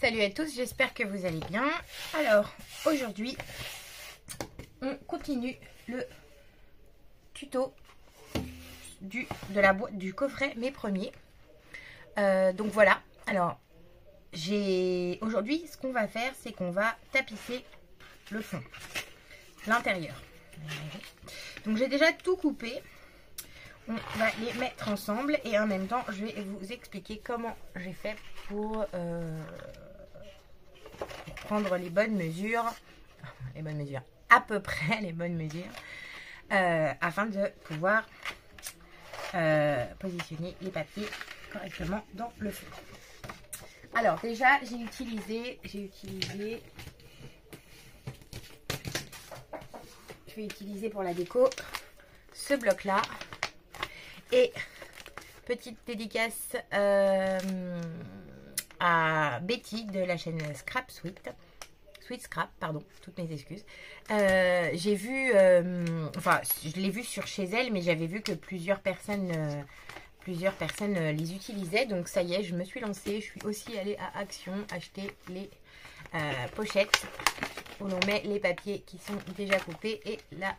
Salut à tous, j'espère que vous allez bien. Alors, aujourd'hui, on continue le tuto de la boîte du coffret Mes Premiers. Donc voilà, alors, aujourd'hui, ce qu'on va faire, c'est qu'on va tapisser le fond, l'intérieur. Donc j'ai déjà tout coupé. On va les mettre ensemble et en même temps, je vais vous expliquer comment j'ai fait pour prendre les bonnes mesures, à peu près les bonnes mesures, afin de pouvoir positionner les papiers correctement dans le fond. Alors déjà, j'ai utilisé, je vais utiliser pour la déco ce bloc là. Et petite dédicace à Betty de la chaîne Scrap Sweet Scrap, pardon, toutes mes excuses. J'ai vu, enfin je l'ai vu sur chez elle, mais j'avais vu que plusieurs personnes les utilisaient. Donc ça y est, je me suis lancée. Je suis aussi allée à Action acheter les pochettes où l'on met les papiers qui sont déjà coupés et là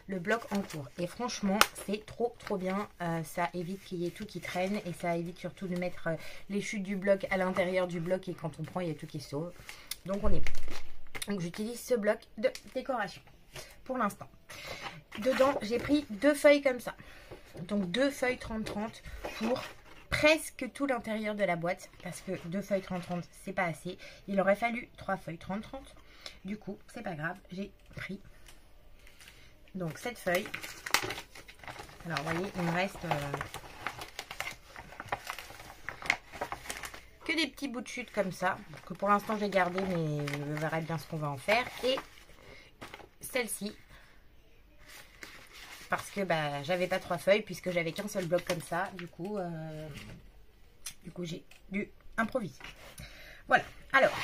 le bloc en cours. Et franchement, c'est trop bien. Ça évite qu'il y ait tout qui traîne et ça évite surtout de mettre les chutes du bloc à l'intérieur du bloc et quand on prend, il y a tout qui sauve. Donc on est bon. Donc j'utilise ce bloc de décoration pour l'instant. Dedans, j'ai pris 2 feuilles comme ça. Donc 2 feuilles 30-30 pour presque tout l'intérieur de la boîte parce que 2 feuilles 30-30, c'est pas assez. Il aurait fallu 3 feuilles 30-30. Du coup, c'est pas grave, j'ai pris donc cette feuille. Alors vous voyez, il me reste que des petits bouts de chute comme ça, que pour l'instant j'ai gardé, mais je verrai bien ce qu'on va en faire. Et celle-ci, parce que bah, j'avais pas 3 feuilles, puisque j'avais qu'un seul bloc comme ça. Du coup j'ai dû improviser. Voilà, alors,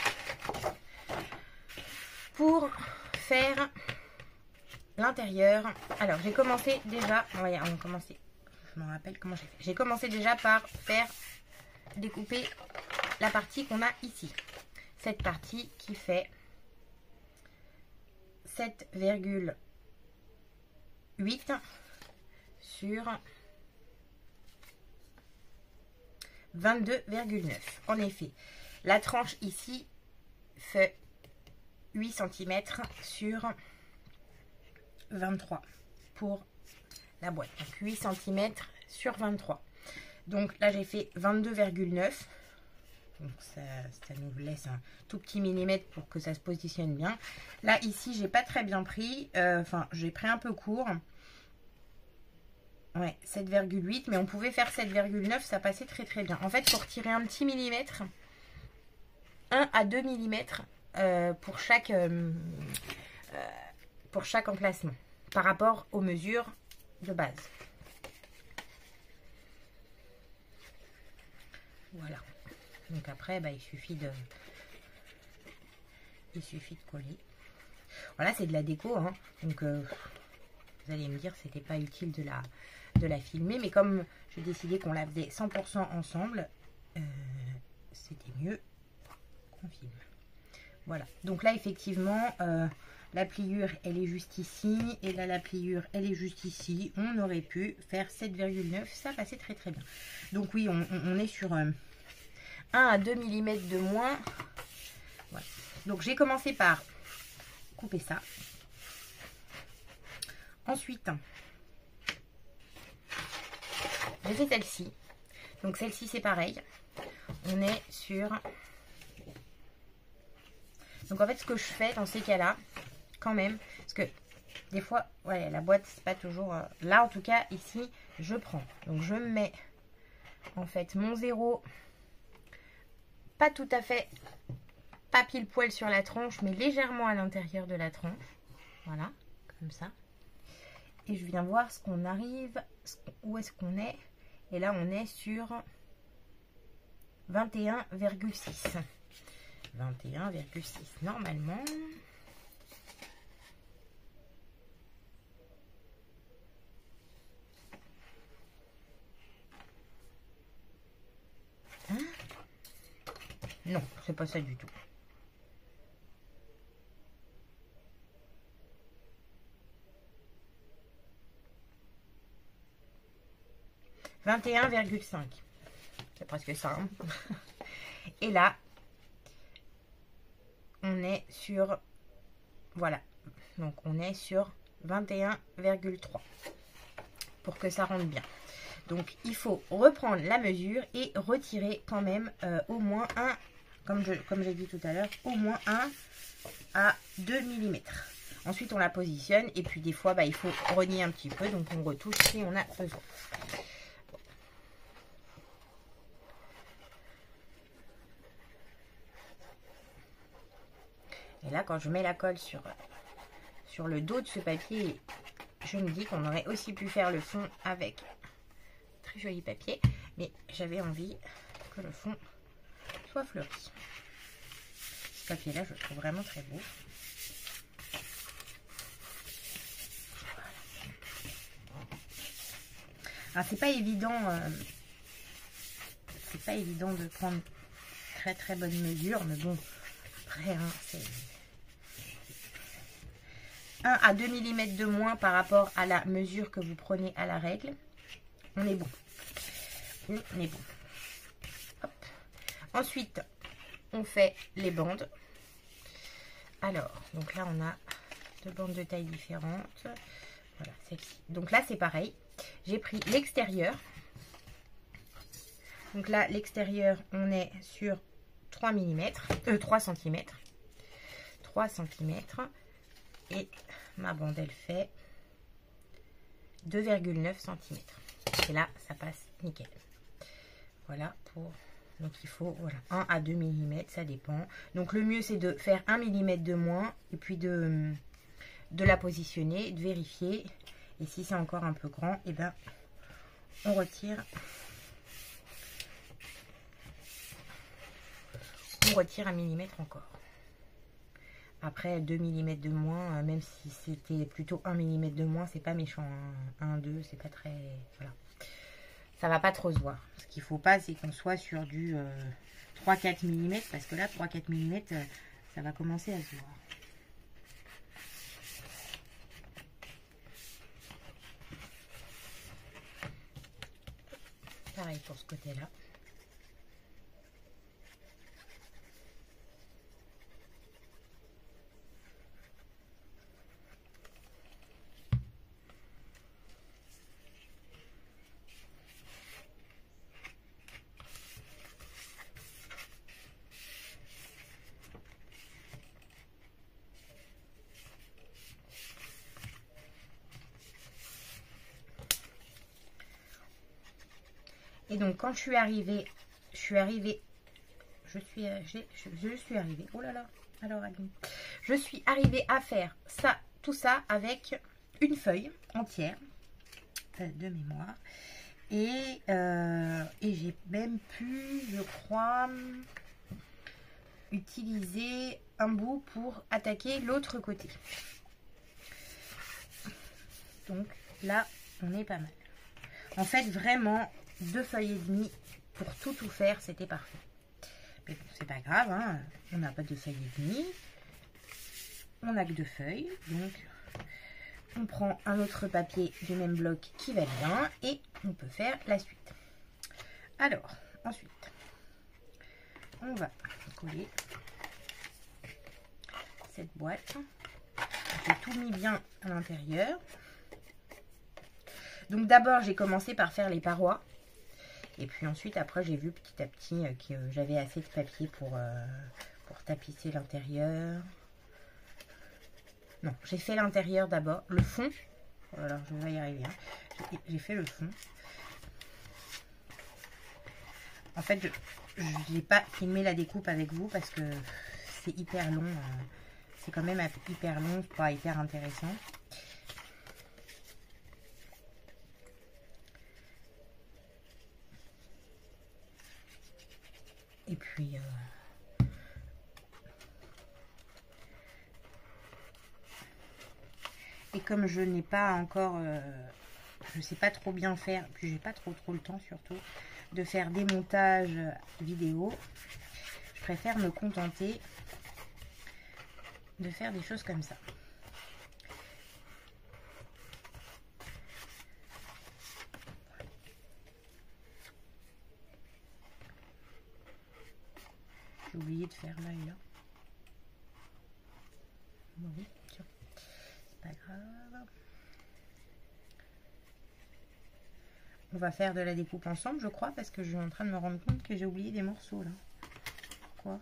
pour faire l'intérieur, alors j'ai commencé déjà, ouais, on a commencé, je me rappelle comment j'ai fait. J'ai commencé déjà par faire découper la partie qu'on a ici. Cette partie qui fait 7,8 sur 22,9. En effet, la tranche ici fait 8 cm sur 23 pour la boîte. Donc 8 cm sur 23. Donc là j'ai fait 22,9. Donc ça nous laisse un tout petit millimètre pour que ça se positionne bien. Là ici j'ai pas très bien pris. Enfin j'ai pris un peu court. Ouais, 7,8. Mais on pouvait faire 7,9. Ça passait très bien. En fait il faut retirer un petit millimètre. 1 à 2 millimètres pour chaque emplacement par rapport aux mesures de base. Voilà. Donc après, bah, il suffit de coller. Voilà, c'est de la déco, hein. Donc vous allez me dire, c'était pas utile de la filmer, mais comme j'ai décidé qu'on la faisait 100% ensemble, c'était mieux qu'on filme. Voilà. Donc là, effectivement, la pliure, elle est juste ici. Et là, la pliure, elle est juste ici. On aurait pu faire 7,9. Ça passait très bien. Donc oui, on est sur 1 à 2 mm de moins. Voilà. Donc j'ai commencé par couper ça. Ensuite, j'ai fait celle-ci. Donc celle-ci, c'est pareil. On est sur... Donc en fait, ce que je fais dans ces cas-là, quand même, parce que des fois, ouais, la boîte, c'est pas toujours... là, en tout cas, ici, je prends. Donc je mets, en fait, mon 0, pas tout à fait, pas pile poil sur la tranche, mais légèrement à l'intérieur de la tranche. Voilà, comme ça. Et je viens voir ce qu'on arrive, où est-ce qu'on est. Et là, on est sur 21,6. 21,6 normalement. Hein? Non, c'est pas ça du tout. « 21,5 ». C'est presque ça. Hein. Et là, on est sur... Voilà. Donc, on est sur 21,3 pour que ça rentre bien. Donc, il faut reprendre la mesure et retirer quand même au moins un, comme j'ai dit tout à l'heure, au moins 1 à 2 mm. Ensuite, on la positionne et puis des fois, il faut renier un petit peu. Donc, on retouche si on a besoin. Et là, quand je mets la colle sur le dos de ce papier, je me dis qu'on aurait aussi pu faire le fond avec très joli papier. Mais j'avais envie que le fond soit fleuri. Ce papier-là, je le trouve vraiment très beau. Alors, c'est pas évident de prendre très bonne mesure, mais bon, après, hein, c'est 1 à 2 mm de moins par rapport à la mesure que vous prenez à la règle. On est bon. On est bon. Hop. Ensuite, on fait les bandes. Alors, donc là, on a 2 bandes de taille différentes. Voilà, celle-ci. Donc là, c'est pareil. J'ai pris l'extérieur. Donc là, l'extérieur, on est sur 3 cm. 3 cm. Et ma bande, elle fait 2,9 cm. Et là, ça passe nickel. Voilà pour... Donc, il faut 1 à 2 mm, ça dépend. Donc, le mieux, c'est de faire 1 mm de moins et puis de la positionner, de vérifier. Et si c'est encore un peu grand, et ben, on retire. On retire 1 mm encore. Après, 2 mm de moins, même si c'était plutôt 1 mm de moins, c'est pas méchant. 1, 2, c'est pas très... Voilà. Ça va pas trop se voir. Ce qu'il faut pas, c'est qu'on soit sur du 3-4 mm, parce que là, 3-4 mm, ça va commencer à se voir. Pareil pour ce côté-là. Et donc, quand je suis arrivée, oh là là, alors Aline, je suis arrivée à faire ça, tout ça avec une feuille entière de mémoire. Et j'ai même pu, je crois, utiliser un bout pour attaquer l'autre côté. Donc là, on est pas mal. En fait, vraiment, 2 feuilles et demie pour tout faire, c'était parfait. Mais bon, c'est pas grave, hein, on n'a pas 2 feuilles et demie. On n'a que 2 feuilles, donc on prend un autre papier du même bloc qui va bien et on peut faire la suite. Alors, ensuite, on va coller cette boîte. J'ai tout mis bien à l'intérieur. Donc d'abord, j'ai commencé par faire les parois. Et puis ensuite, après, j'ai vu petit à petit que j'avais assez de papier pour tapisser l'intérieur. Non, j'ai fait l'intérieur d'abord. Le fond. Alors, je vais y arriver. Hein. J'ai fait le fond. En fait, je n'ai pas filmé la découpe avec vous parce que c'est hyper long. C'est quand même hyper long, pas hyper intéressant. Et puis... Et comme je n'ai pas encore... je ne sais pas trop bien faire, puis j'ai pas trop le temps surtout, de faire des montages vidéo. Je préfère me contenter de faire des choses comme ça. J'ai oublié de faire là et là. Bon, oui, tiens. C'est pas grave. On va faire de la découpe ensemble, je crois, parce que je suis en train de me rendre compte que j'ai oublié des morceaux là. Pourquoi?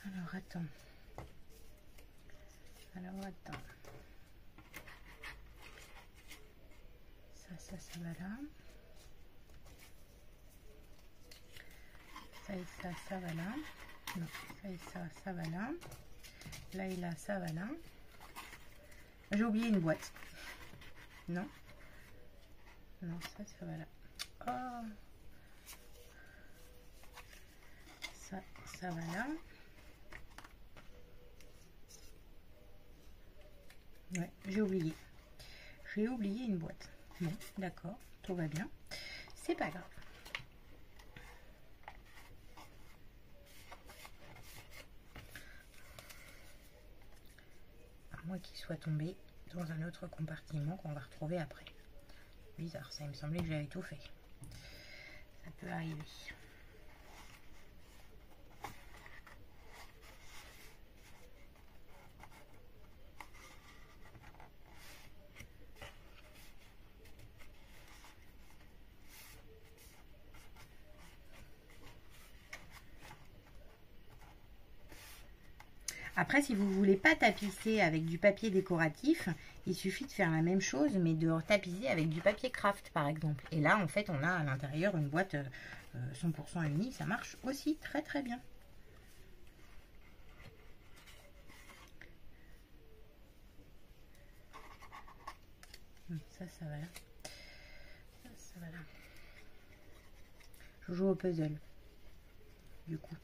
Alors, attends. Ça va là. Ça et ça va là. Non, ça et ça va là. Là et là, ça va là. J'ai oublié une boîte. Non. Non, ça va là. Oh. Ça va là. Ouais, j'ai oublié. J'ai oublié une boîte. Bon, d'accord, tout va bien. C'est pas grave. À moins qu'il soit tombé dans un autre compartiment qu'on va retrouver après. Bizarre, ça il me semblait que j'avais tout fait. Ça peut arriver. Après, si vous ne voulez pas tapisser avec du papier décoratif, il suffit de faire la même chose, mais de tapisser avec du papier craft, par exemple. Et là, en fait, on a à l'intérieur une boîte 100% unie. Ça marche aussi très très bien. Ça va là. Ça va là. Je joue au puzzle. Du coup.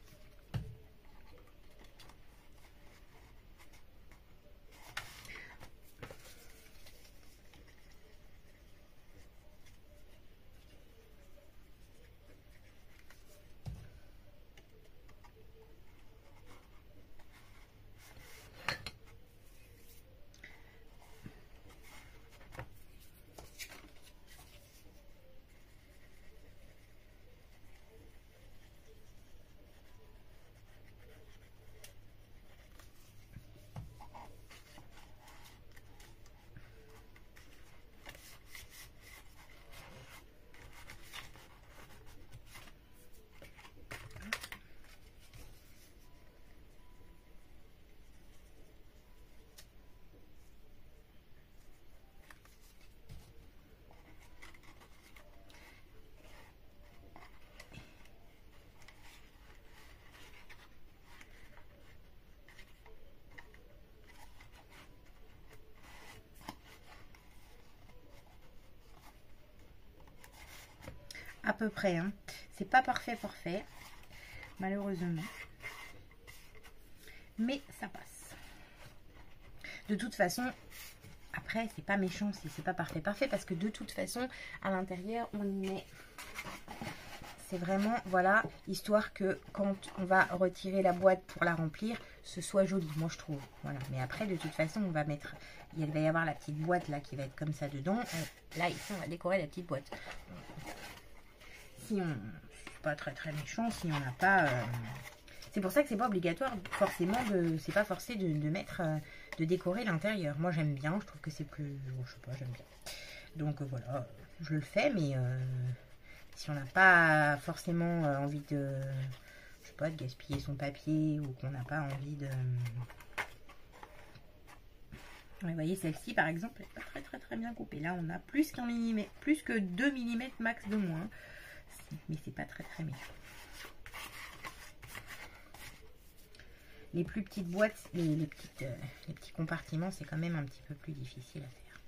À peu près, hein. C'est pas parfait, malheureusement. Mais ça passe. De toute façon, après, c'est pas méchant si c'est pas parfait, parce que de toute façon, à l'intérieur, on y met. C'est vraiment, voilà, histoire que quand on va retirer la boîte pour la remplir, ce soit joli, moi je trouve. Voilà. Mais après, de toute façon, on va mettre. Il va y avoir la petite boîte là qui va être comme ça dedans. Là, ici, on va décorer la petite boîte. Si on, c'est pas très très méchant, si on n'a pas, c'est pour ça que c'est pas obligatoire forcément c'est pas forcé de mettre, de décorer l'intérieur. Moi j'aime bien, je trouve que c'est plus, je sais pas, j'aime bien. Donc voilà, je le fais, mais si on n'a pas forcément envie de, je sais pas, de gaspiller son papier ou qu'on n'a pas envie de, vous voyez celle-ci par exemple, elle n'est pas très bien coupée. Là on a plus qu'un millimètre, plus que 2 mm max de moins. Mais c'est pas très méchant. Les plus petites boîtes, les petits compartiments, c'est quand même un petit peu plus difficile à faire.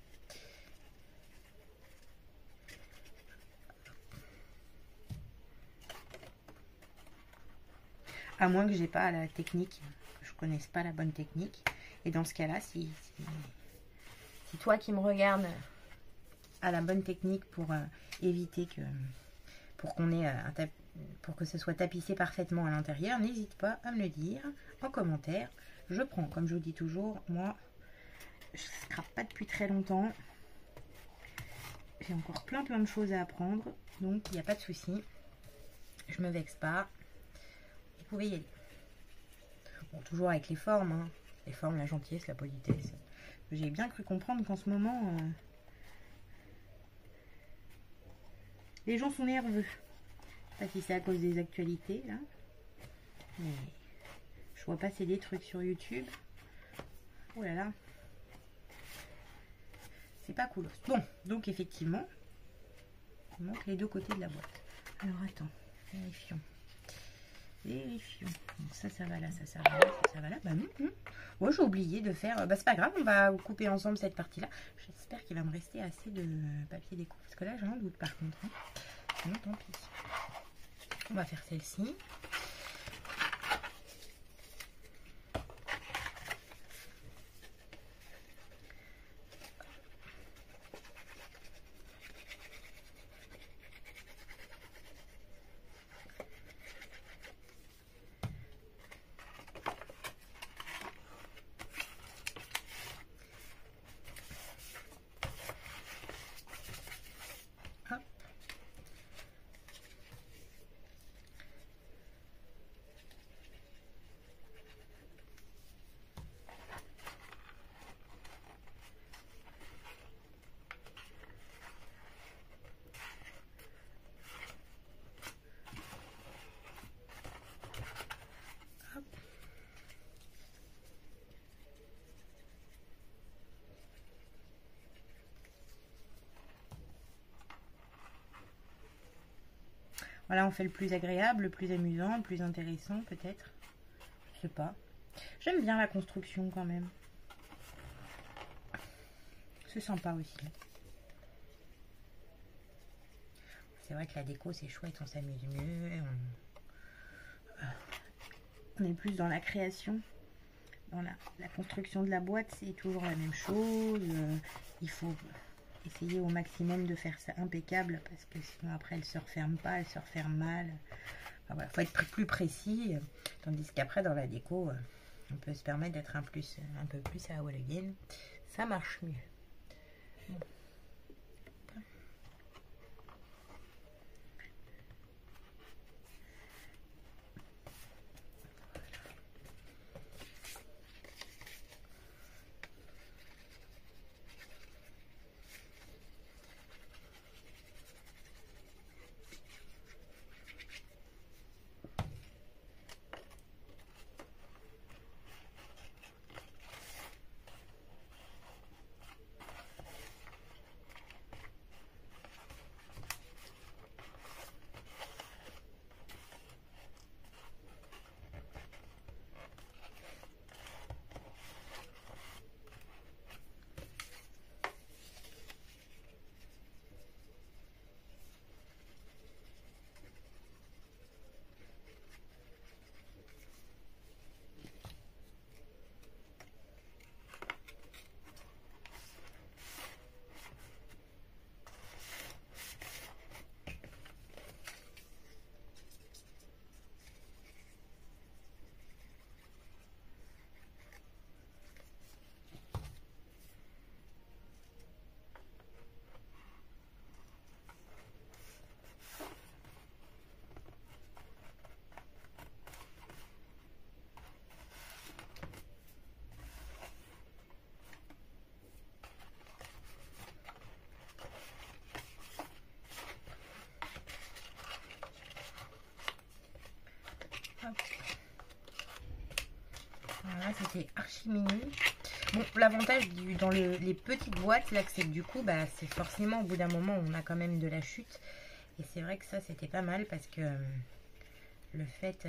À moins que j'ai pas la technique, que je connaisse pas la bonne technique. Et dans ce cas-là, si toi qui me regardes a la bonne technique pour éviter que pour qu'on ait pour que ce soit tapissé parfaitement à l'intérieur, n'hésite pas à me le dire en commentaire. Je prends, comme je vous dis toujours, moi, je ne scrape pas depuis très longtemps. J'ai encore plein de choses à apprendre, donc il n'y a pas de souci. Je me vexe pas. Vous pouvez y aller. Bon, toujours avec les formes, hein. Les formes, la gentillesse, la politesse. J'ai bien cru comprendre qu'en ce moment, les gens sont nerveux. Je sais pas si c'est à cause des actualités, là. Mais je vois passer des trucs sur YouTube. Oh là là. C'est pas cool. Bon, donc effectivement, il manque les deux côtés de la boîte. Alors attends, vérifions. Vérifions. Donc ça va là, ça va là, ça va là. Bah non. Moi j'ai oublié de faire. Bah c'est pas grave, on va couper ensemble cette partie-là. J'espère qu'il va me rester assez de papier déco. Parce que là j'ai un doute par contre. Hein. Sinon tant pis. On va faire celle-ci. Voilà, on fait le plus agréable, le plus amusant, le plus intéressant peut-être. Je sais pas. J'aime bien la construction quand même. C'est sympa aussi. C'est vrai que la déco c'est chouette, on s'amuse mieux. On est plus dans la création. Dans la construction de la boîte, c'est toujours la même chose. Il faut essayer au maximum de faire ça impeccable parce que sinon après elle se referme pas, elle se referme mal. Enfin, voilà, faut être plus précis, tandis qu'après dans la déco on peut se permettre d'être un peu plus à la wall again, ça marche mieux. Bon. Voilà, c'était archi mini. Bon, l'avantage dans les petites boîtes, là, c'est que du coup, bah, c'est forcément au bout d'un moment, on a quand même de la chute. Et c'est vrai que ça, c'était pas mal parce que le fait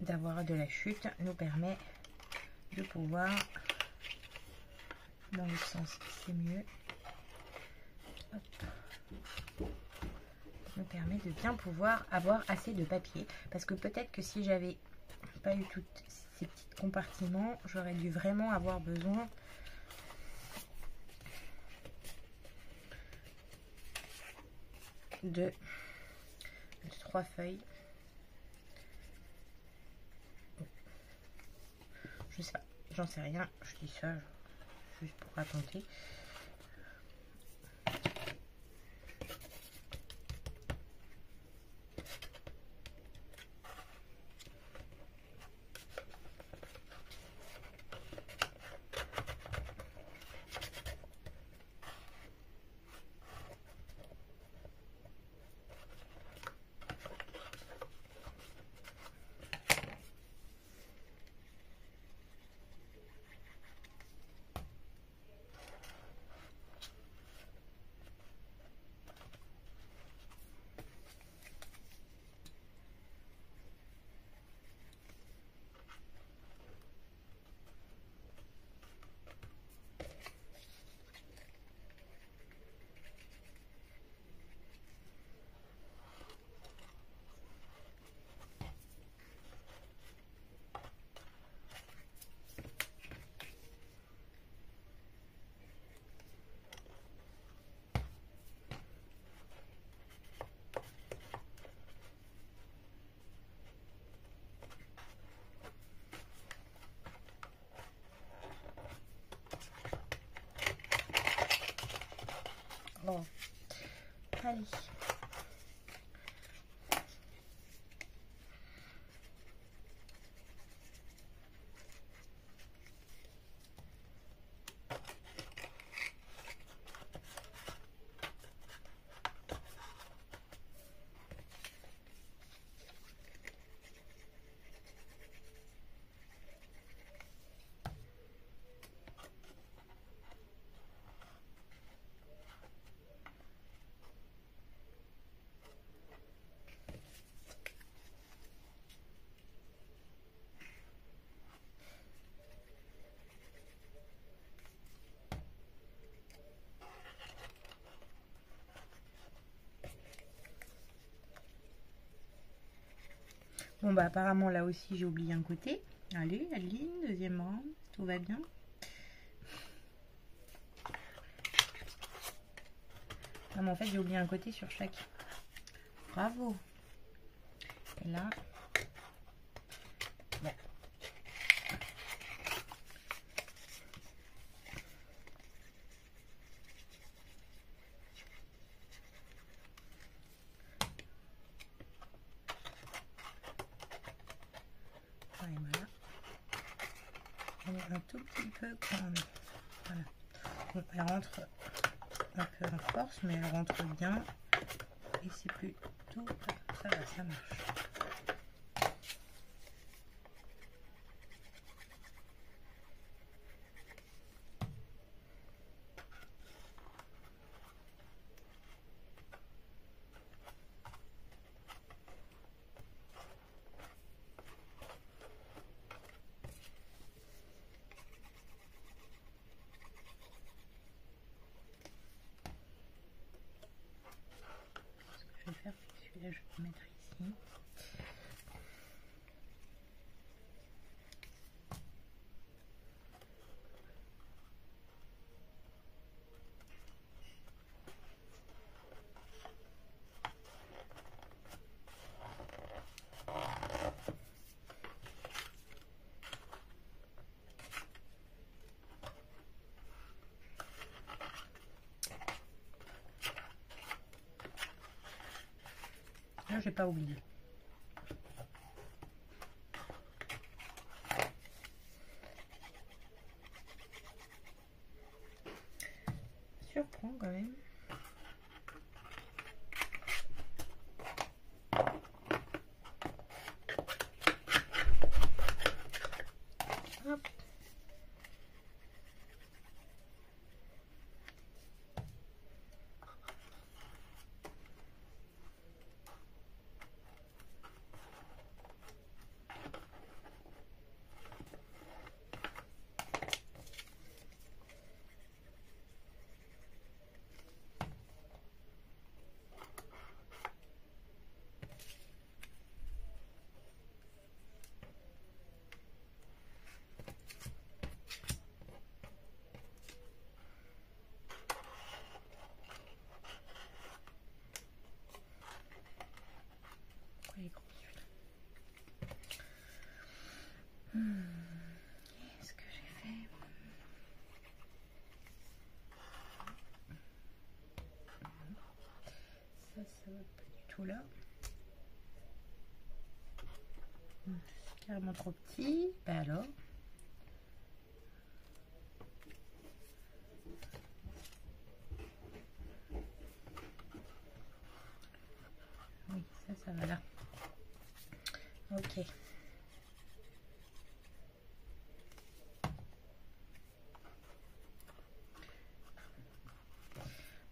d'avoir de la chute nous permet de pouvoir, dans l'autre sens, c'est mieux. Hop. Me permet de bien pouvoir avoir assez de papier parce que peut-être que si j'avais pas eu toutes ces petits compartiments, j'aurais dû vraiment avoir besoin de 3 feuilles. Je sais pas, j'en sais rien, je dis ça juste pour raconter. Bon, allez. Bon bah apparemment là aussi j'ai oublié un côté. Allez, Adeline, deuxième rang, tout va bien. Ah mais en fait j'ai oublié un côté sur chaque. Bravo. Et là. Bon. Et voilà. Elle est un tout petit peu grande. Voilà. Bon, elle rentre un peu en force, mais elle rentre bien. Et c'est plutôt... Ça va, ça marche. Je vais faire celui-là, je vais le mettre ici. Là, j'ai pas oublié. Surprend quand même. Hop. Ça va pas du tout là. C'est carrément trop petit. Ben alors. Oui, ça va là. Ok.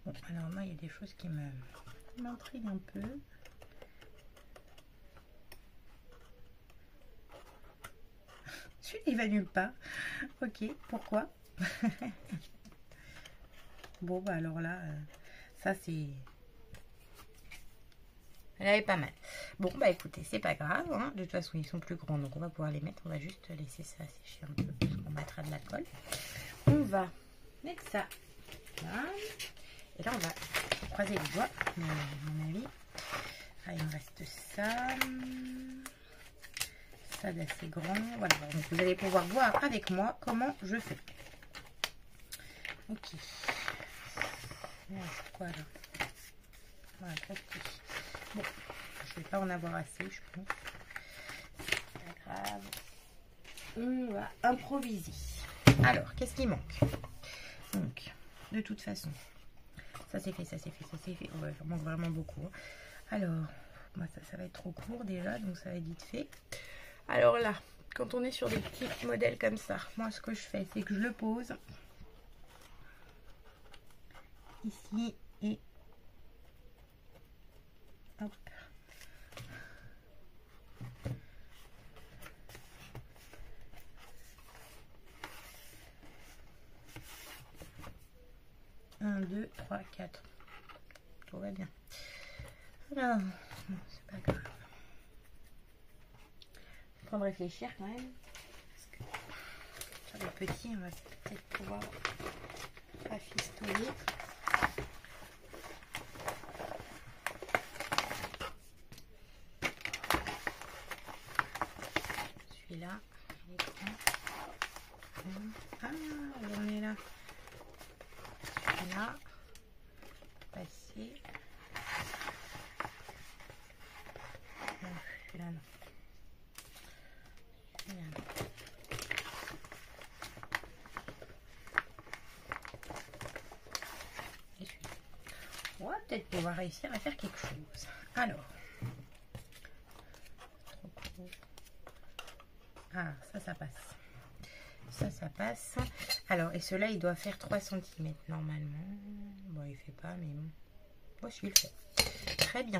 Bon, alors moi, il y a des choses qui m'intriguent un peu. Celui-là, il va nulle part. Ok, pourquoi? Bon, bah alors là, ça c'est... Elle est pas mal. Bon, bah écoutez, c'est pas grave. Hein. De toute façon, ils sont plus grands, donc on va pouvoir les mettre. On va juste laisser ça sécher un peu, parce qu'on mettra de la colle. On va mettre ça là. Et là, on va croiser les doigts, à mon avis. Ah, il me reste ça. Ça d'assez grand. Voilà, donc vous allez pouvoir voir avec moi comment je fais. Ok. Il reste quoi là? Voilà, trop petit. Bon, je vais pas en avoir assez, je pense. C'est pas grave. On va improviser. Alors, qu'est-ce qui manque? Donc, de toute façon, ça c'est fait, ça c'est fait, ça c'est fait. Ouais, il manque vraiment beaucoup. Alors, moi, ça va être trop court déjà, donc ça va être vite fait. Alors là, quand on est sur des petits modèles comme ça, moi ce que je fais, c'est que je le pose ici et hop. Un, 2, 3, 4. Tout va bien. Alors, c'est pas grave. Il faut réfléchir quand même. Parce que sur les petits, on va peut-être pouvoir rafistoler. Celui-là, il est grand. Ah, on est là. Celui-là, passer. Non, celui-là, non. Celui-là, non. Et celui-là. On va peut-être pouvoir réussir à faire quelque chose. Alors. Ah, ça passe. Ça passe. Alors, et cela, il doit faire 3 cm normalement. Bon, il fait pas, mais bon. Moi, je le fais. Très bien.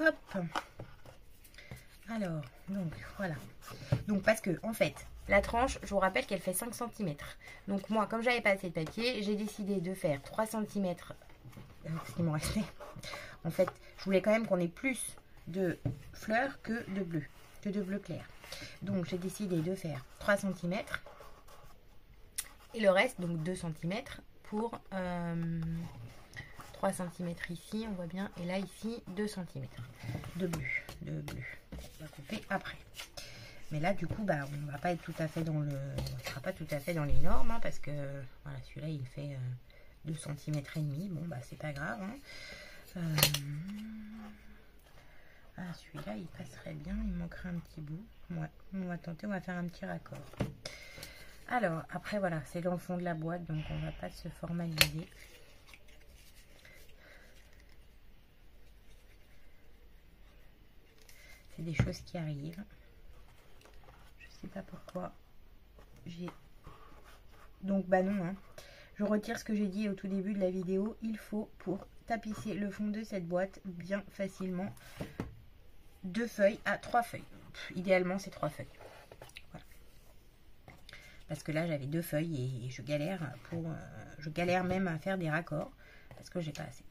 Hop. Alors, donc, voilà. Donc, parce que, en fait, la tranche, je vous rappelle qu'elle fait 5 cm. Donc, moi, comme j'avais pas assez de papier, j'ai décidé de faire 3 cm. Ce qui m'en restait. En fait, je voulais quand même qu'on ait plus de fleurs que de bleu clair. Donc, j'ai décidé de faire 3 cm. Et le reste, donc 2 cm pour 3 cm ici, on voit bien. Et là, ici, 2 cm de bleu. On va couper après. Mais là, du coup, bah, on va pas être tout à fait dans le... On sera pas tout à fait dans les normes, hein, parce que voilà, celui-là, il fait 2 cm et demi. Bon, bah, c'est pas grave. Hein. Ah, celui-là, il passerait bien. Il manquerait un petit bout. Ouais, on va tenter, on va faire un petit raccord. Alors, après, voilà, c'est dans le fond de la boîte, donc on va pas se formaliser. C'est des choses qui arrivent. Je sais pas pourquoi. J'ai... Donc, bah non, hein. Je retire ce que j'ai dit au tout début de la vidéo. Il faut, pour tapisser le fond de cette boîte, bien facilement, 2 feuilles à 3 feuilles. Idéalement, c'est 3 feuilles. Voilà. Parce que là, j'avais 2 feuilles et je galère pour... je galère même à faire des raccords parce que j'ai pas assez.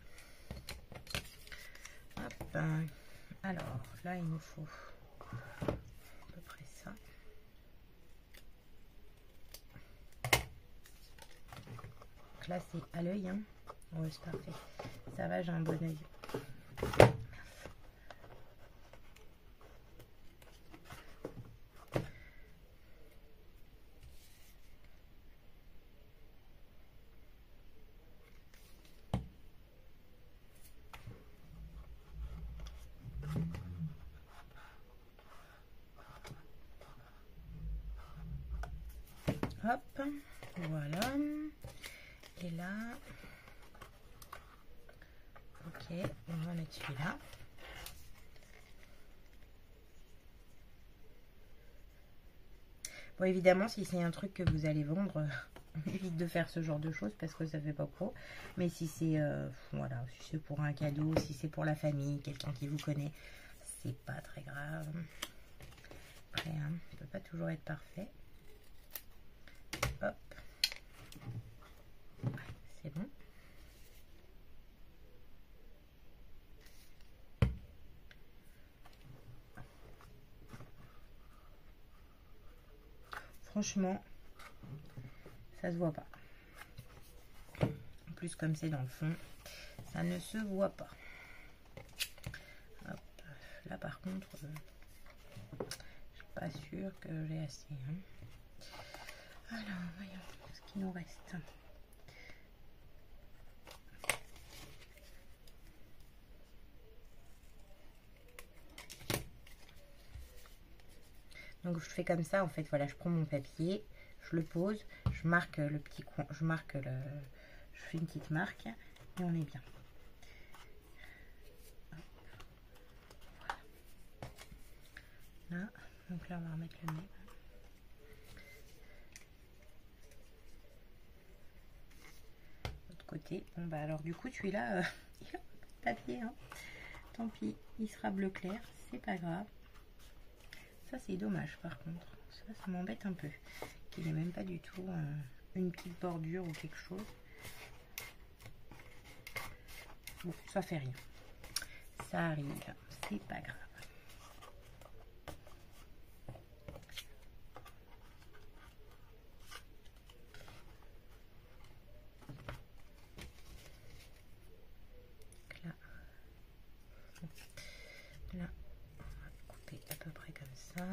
Hop. Alors, là, il nous faut à peu près ça. Donc là, c'est à l'œil. Hein. Ouais, c'est parfait. Ça va, j'ai un bon œil. hop, voilà. Et là, ok, on va mettre celui-là. Bon, évidemment, si c'est un truc que vous allez vendre, on évite de faire ce genre de choses parce que ça fait pas pro. Mais si c'est voilà, si c'est pour un cadeau, si c'est pour la famille, quelqu'un qui vous connaît, c'est pas très grave. Après, hein, ça peut pas toujours être parfait. Hop, c'est bon. Franchement, ça se voit pas. En plus, comme c'est dans le fond, ça ne se voit pas. Hop. Là, par contre, je suis pas sûre que j'ai assez. Hein. Alors, voyons ce qu'il nous reste. Donc je fais comme ça en fait, voilà, je prends mon papier, je le pose, je marque le petit coin, je fais une petite marque et on est bien. Voilà. Là, donc là on va remettre le nez. L'autre côté, bon bah alors du coup celui-là, il a pas de papier, hein. Tant pis, il sera bleu clair, c'est pas grave. Ça c'est dommage par contre, ça m'embête un peu, qu'il n'ait même pas du tout une petite bordure ou quelque chose. Bon, ça fait rien, ça arrive, c'est pas grave. Là, là, on va couper à peu près comme ça.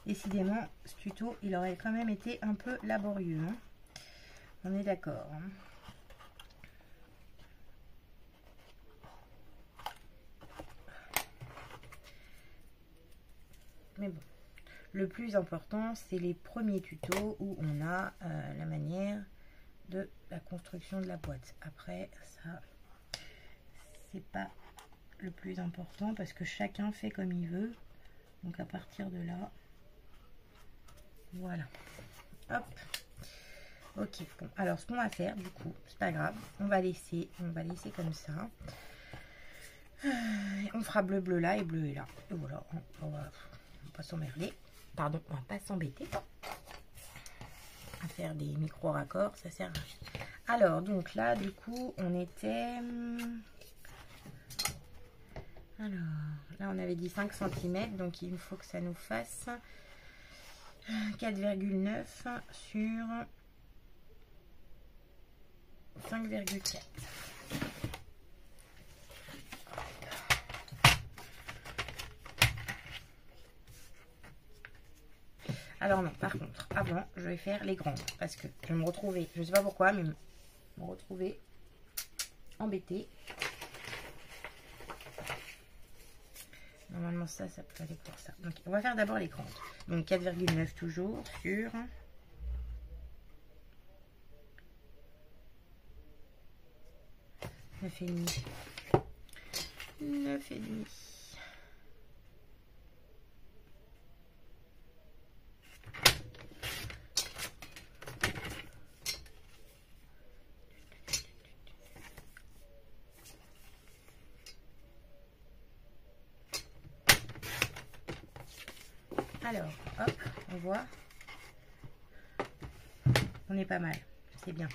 Décidément, ce tuto, il aurait quand même été un peu laborieux. Hein. On est d'accord. Hein. Mais bon, le plus important, c'est les premiers tutos où on a la manière de la construction de la boîte. Après, ça, c'est pas le plus important parce que chacun fait comme il veut. Donc à partir de là, voilà. Hop. Ok, bon, alors ce qu'on va faire, du coup, c'est pas grave, on va laisser comme ça. On fera bleu là et bleu et là. Et voilà, on va pas s'emmerder. Pardon, on va pas s'embêter à faire des micro raccords, ça sert à rien. Alors, donc là, du coup, on était... Alors, là, on avait dit 5 cm, donc il faut que ça nous fasse 4,9 sur 5,4. Alors non, par contre, avant, je vais faire les grandes. Parce que je vais me retrouver, je sais pas pourquoi, mais me retrouver embêtée. Normalement, ça peut aller pour ça. Donc, on va faire d'abord les grandes. Donc, 4,9 toujours sur... 9,5. 9,5. Alors, hop, on voit. On est pas mal. C'est bien.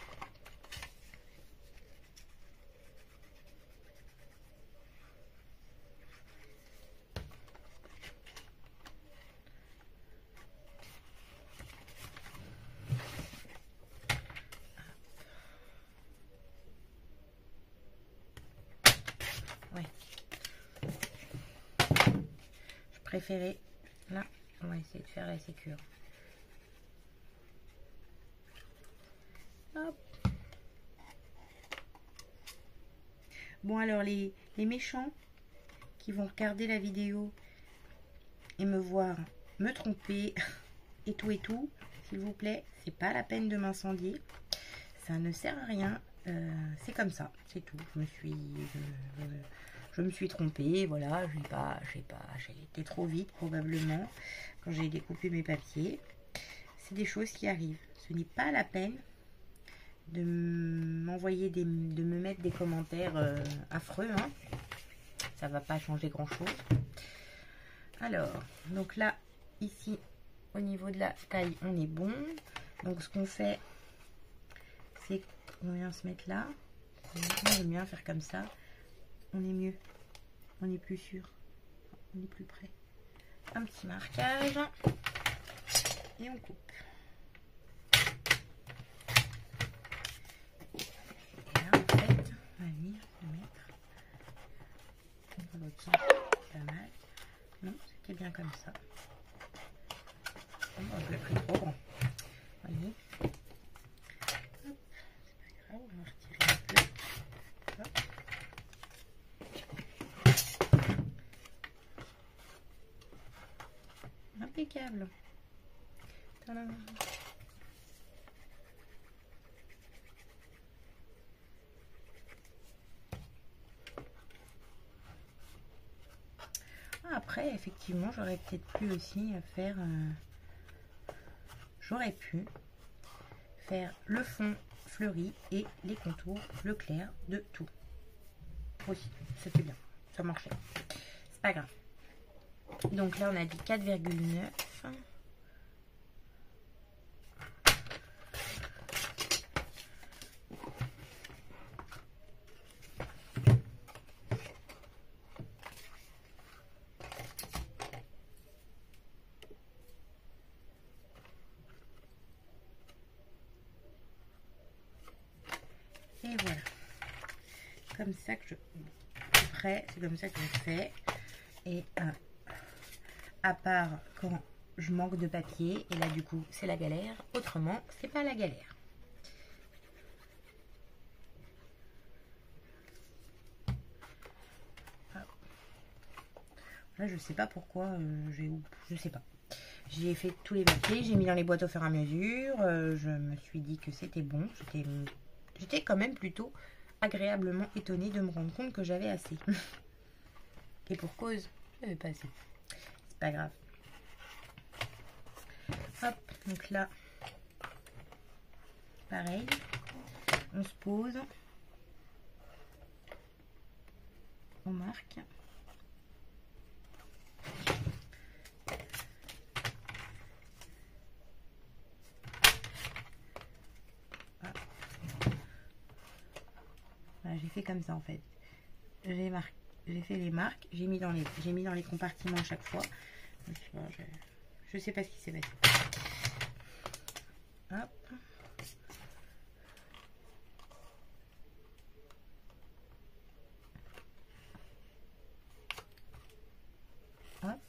Ouais. Je préférais là. On va essayer de faire la sécure. Hop. Bon alors les méchants qui vont regarder la vidéo et me voir me tromper et tout, s'il vous plaît, c'est pas la peine de m'incendier. Ça ne sert à rien. C'est comme ça, c'est tout. Je me suis trompée, voilà, j'ai été trop vite probablement quand j'ai découpé mes papiers. C'est des choses qui arrivent. Ce n'est pas la peine de m'envoyer de me mettre des commentaires affreux, hein. Ça va pas changer grand chose. Alors, donc là, ici, au niveau de la taille, on est bon. Donc ce qu'on fait, c'est qu'on vient se mettre là. J'aime bien faire comme ça. On est mieux. On est plus sûr. On est plus près. Un petit marquage. Et on coupe. Et là, en fait, on va venir le mettre dans l'autre sens. Pas mal. Non, c'était bien comme ça. Bon, je l'ai pris trop grand. Voyez. Hop, c'est pas grave, on va retirer un peu. Hop. Impeccable. Tadam. Après, effectivement, j'aurais peut-être pu aussi faire... j'aurais pu faire le fond fleuri et les contours bleu clair de tout. Aussi, c'était bien. Ça marchait. C'est pas grave. Donc là, on a dit 4,9. Et voilà. Comme ça que je... Après, c'est comme ça que je fais. Et à part quand je manque de papier, et là du coup c'est la galère, autrement c'est pas la galère. Là je sais pas pourquoi, je sais pas. J'ai fait tous les papiers, j'ai mis dans les boîtes au fur et à mesure, je me suis dit que c'était bon, j'étais quand même plutôt agréablement étonnée de me rendre compte que j'avais assez. Et pour cause, j'avais pas assez. C'est pas grave. Hop, donc là, pareil, on se pose, on marque. Voilà, j'ai fait comme ça en fait. J'ai fait les marques, j'ai mis dans les compartiments à chaque fois. Je sais pas ce qui s'est passé. Hop. Hop.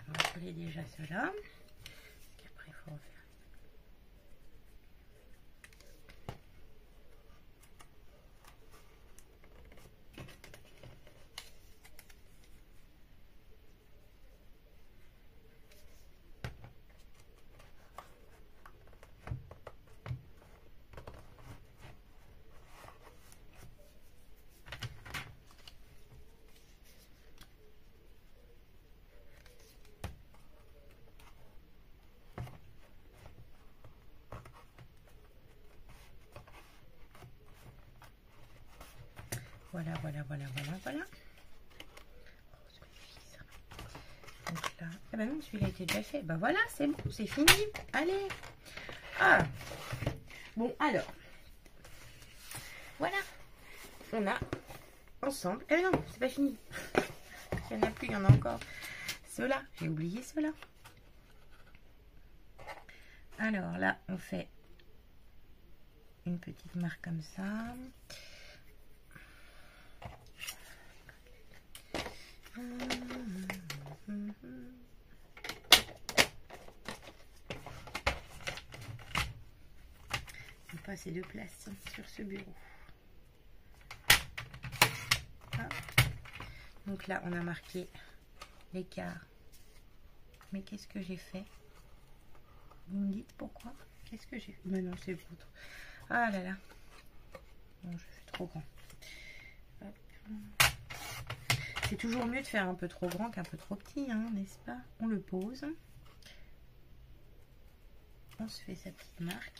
On va coller déjà cela. Après, il faut refaire. Voilà. Donc là, ah bah non, celui-là était déjà fait. Bah voilà, c'est bon, c'est fini. Allez. Ah. Bon, alors. Voilà. On a ensemble. Eh non, c'est pas fini. Il n'y en a plus, il y en a encore. Ceux-là, j'ai oublié ceux-là. Alors là, on fait une petite marque comme ça. Pas assez de place sur ce bureau. Hop. Donc là, on a marqué l'écart. Mais qu'est-ce que j'ai fait? Vous me dites pourquoi? Qu'est-ce que j'ai fait? Mais non, c'est le poutre. Ah là là. Bon, je fais trop grand. C'est toujours mieux de faire un peu trop grand qu'un peu trop petit, hein, n'est-ce pas? On le pose. On se fait sa petite marque.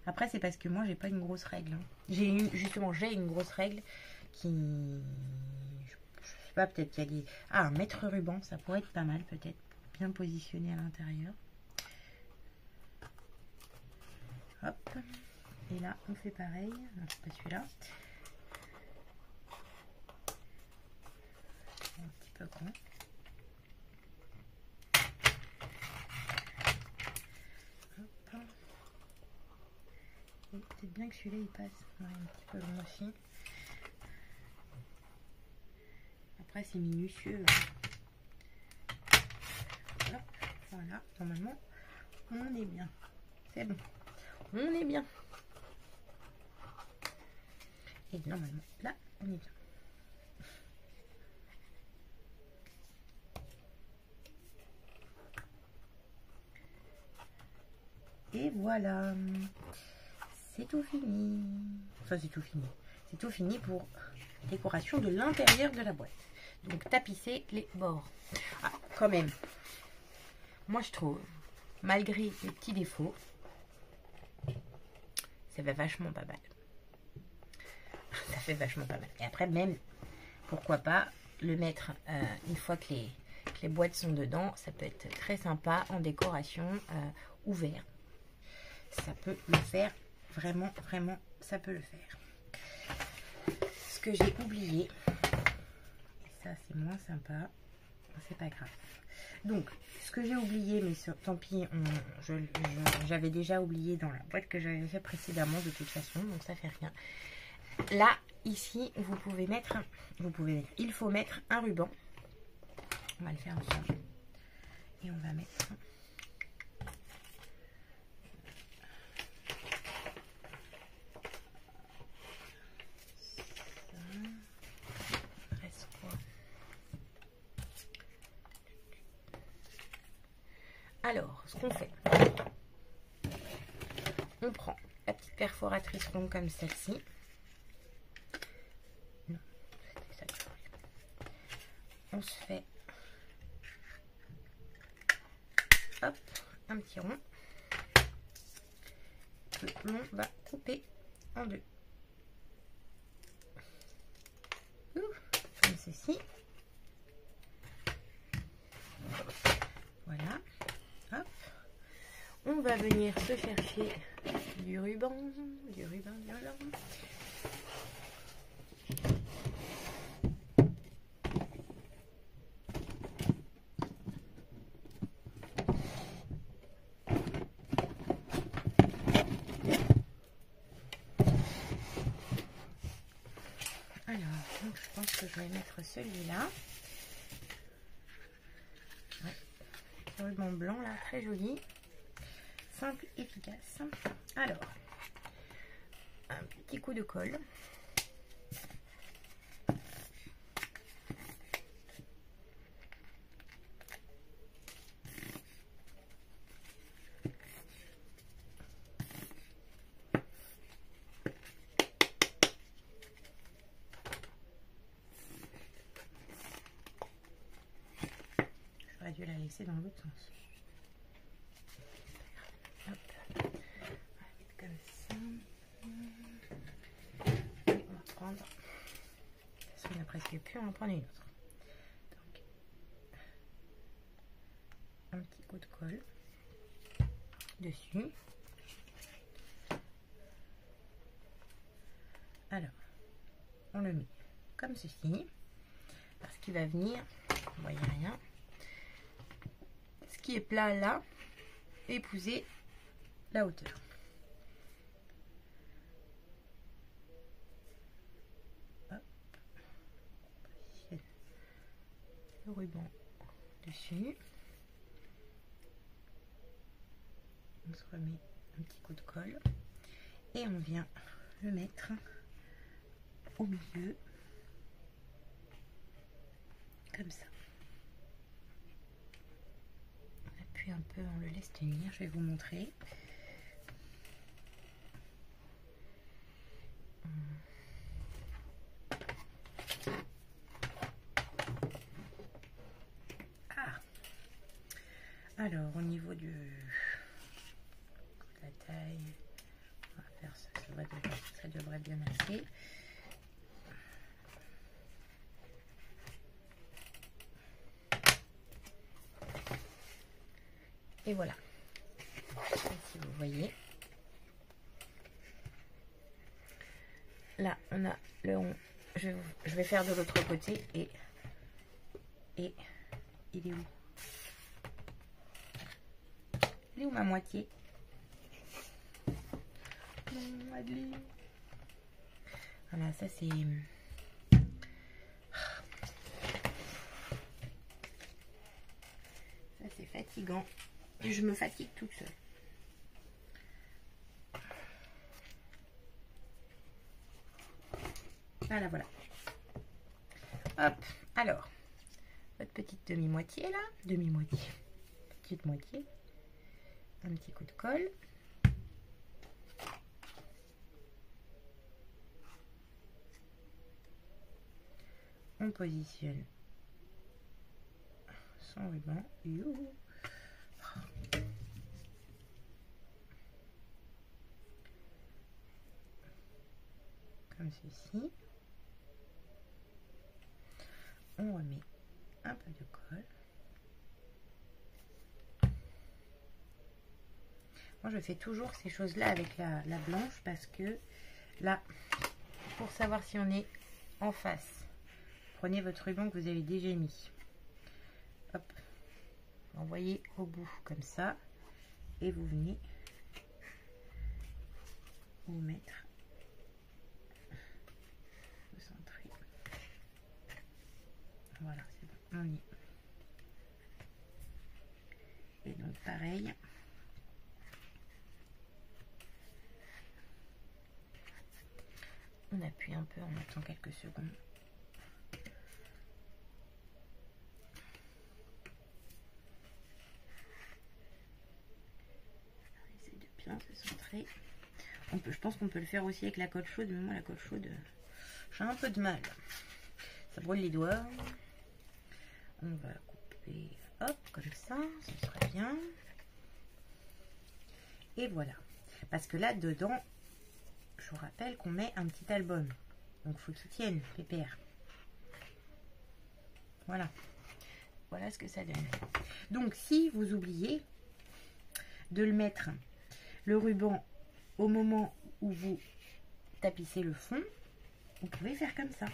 Après, c'est parce que moi, j'ai pas une grosse règle. Hein. J'ai une grosse règle qui... Je sais pas, peut-être qu'il y a des... Ah, un mètre ruban, ça pourrait être pas mal, peut-être. Bien positionné à l'intérieur. Hop. Et là, on fait pareil. Non, c'est pas celui-là. Un petit peu grand. Peut-être bien que celui-là il passe. Ouais, un petit peu long aussi. Après c'est minutieux. Hop, voilà, normalement on est bien. C'est bon. On est bien. Et normalement là on est bien. Et voilà. C'est tout fini. Enfin, c'est tout fini. C'est tout fini pour décoration de l'intérieur de la boîte. Donc, tapisser les bords. Ah, quand même. Moi, je trouve, malgré les petits défauts, ça va vachement pas mal. Ça fait vachement pas mal. Et après, même, pourquoi pas le mettre une fois que les boîtes sont dedans. Ça peut être très sympa en décoration ouvert. Ça peut le faire. Vraiment, vraiment, ça peut le faire. Ce que j'ai oublié, et ça c'est moins sympa, c'est pas grave. Donc, ce que j'ai oublié, mais tant pis, j'avais déjà oublié dans la boîte que j'avais fait précédemment de toute façon, donc ça fait rien. Là, ici, il faut mettre un ruban. On va le faire ensemble. Et on va mettre... Alors, ce qu'on fait, on prend la petite perforatrice ronde comme celle-ci. Non, c'était ça. On se fait hop, un petit rond que l'on va couper en deux. Comme ceci. Voilà. Hop. On va venir se chercher du ruban, du ruban. Alors, donc je pense que je vais mettre celui-là. Ouais. Ce ruban blanc là, très joli. Simple, efficace. Alors, un petit coup de colle. J'aurais dû la laisser dans l'autre sens. Hop. On va mettre comme ça. Et on va prendre. De toute façon, il n'y a presque plus, on va en prendre une autre. Donc, un petit coup de colle dessus. Alors, on le met comme ceci. Parce qu'il va venir, vous voyez rien, ce qui est plat là, épouser la hauteur. Hop. Le ruban dessus. se remet un petit coup de colle et on vient le mettre au milieu comme ça. On appuie un peu, on le laisse tenir, je vais vous montrer. Alors, au niveau de la taille, on va faire ça, ça devrait bien aller. Et voilà. Si vous voyez. Là, on a le rond. Je vais faire de l'autre côté et il est où? Il est où ma moitié? Non, Madeleine. Voilà, ça c'est... Ça c'est fatigant. Et je me fatigue toute seule. Voilà, voilà. Hop, alors, votre petite demi-moitié là. Demi-moitié. Petite moitié. Un petit coup de colle. On positionne son ruban. Youhou. Comme ceci. On remet un peu de colle. Moi, je fais toujours ces choses-là avec la blanche parce que là, pour savoir si on est en face, prenez votre ruban que vous avez déjà mis. Hop, vous envoyez au bout comme ça et vous venez vous mettre au centre. Voilà, c'est bon, on y est. Et donc pareil. On appuie un peu, on attend quelques secondes. On essaie de bien se centrer. Je pense qu'on peut le faire aussi avec la colle chaude, mais moi la colle chaude, j'ai un peu de mal. Ça brûle les doigts. On va couper, hop, comme ça, ce serait bien. Et voilà. Parce que là, dedans, je vous rappelle qu'on met un petit album. Donc, il faut qu'il tienne, pépère. Voilà. Voilà ce que ça donne. Donc, si vous oubliez de le mettre, le ruban, au moment où vous tapissez le fond, vous pouvez faire comme ça.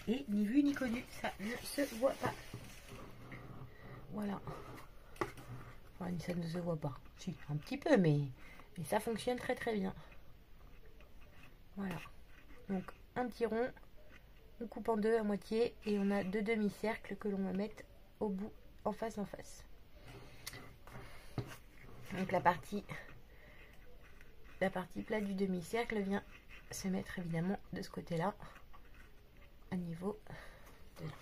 Et ni vu ni connu, ça ne se voit pas. Voilà. Enfin, ça ne se voit pas. Si, un petit peu, mais ça fonctionne très très bien. Voilà. Donc, un petit rond, on coupe en deux à moitié et on a deux demi-cercles que l'on va mettre au bout, en face. Donc, la partie plate du demi-cercle vient se mettre évidemment de ce côté-là, à niveau de là.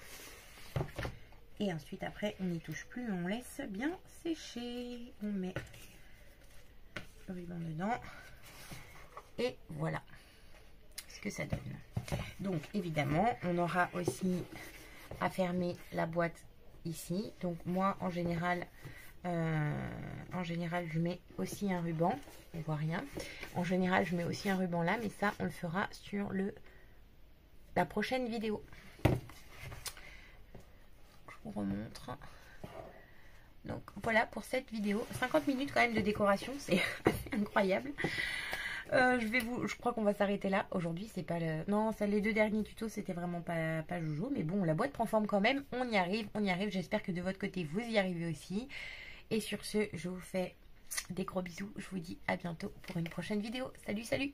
Et ensuite, après, on n'y touche plus, on laisse bien sécher. On met le ruban dedans. Et voilà ce que ça donne. Donc, évidemment, on aura aussi à fermer la boîte ici. Donc, moi, en général, je mets aussi un ruban. On voit rien. En général, je mets aussi un ruban là, mais ça, on le fera sur la prochaine vidéo. Je vous remontre. Donc voilà pour cette vidéo. 50 minutes quand même de décoration, c'est incroyable. Je crois qu'on va s'arrêter là. Aujourd'hui, c'est pas le... Non, ça, les deux derniers tutos, c'était vraiment pas joujou. Mais bon, la boîte prend forme quand même. On y arrive. J'espère que de votre côté, vous y arrivez aussi. Et sur ce, je vous fais des gros bisous. Je vous dis à bientôt pour une prochaine vidéo. Salut, salut!